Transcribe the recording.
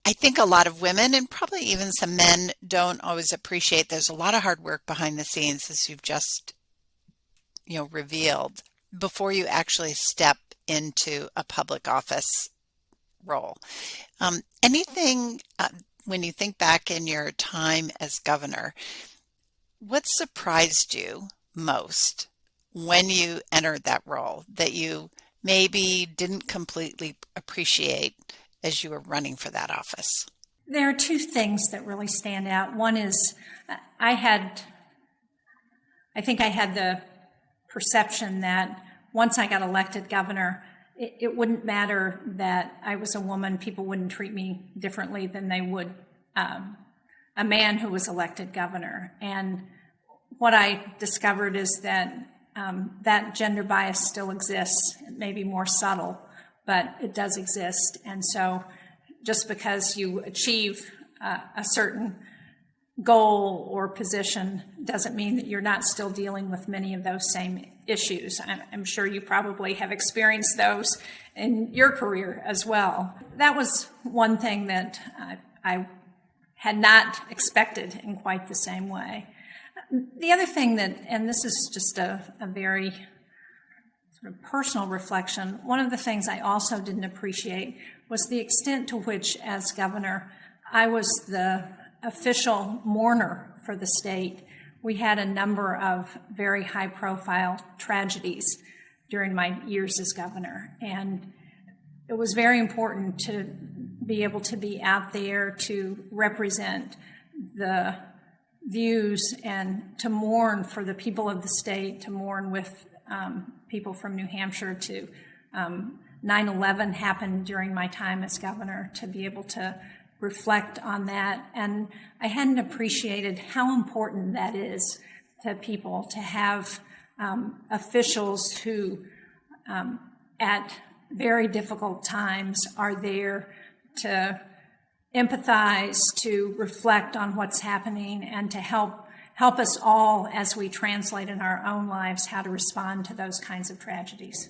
I think a lot of women and probably even some men don't always appreciate there's a lot of hard work behind the scenes, as you've just, revealed before you actually step into a public office role. Anything, when you think back in your time as governor, what surprised you most when you entered that role that you maybe didn't completely appreciate as you were running for that office? There are two things that really stand out. One is I think I had the perception that once I got elected governor, it wouldn't matter that I was a woman. People wouldn't treat me differently than they would a man who was elected governor. And what I discovered is that that gender bias still exists. It may be more subtle, but it does exist. And so just because you achieve a certain goal or position doesn't mean that you're not still dealing with many of those same issues. I'm sure you probably have experienced those in your career as well. That was one thing that I had not expected in quite the same way. The other thing that, and this is just a very sort of personal reflection, one of the things I also didn't appreciate was the extent to which, as governor, I was the official mourner for the state. We had a number of very high-profile tragedies during my years as governor, and it was very important to be able to be out there to represent the views and to mourn for the people of the state, to mourn with people from New Hampshire. To 9/11 happened during my time as governor, to be able to reflect on that. And I hadn't appreciated how important that is to people, to have officials who at very difficult times are there to empathize, to reflect on what's happening, and to help us all as we translate in our own lives how to respond to those kinds of tragedies.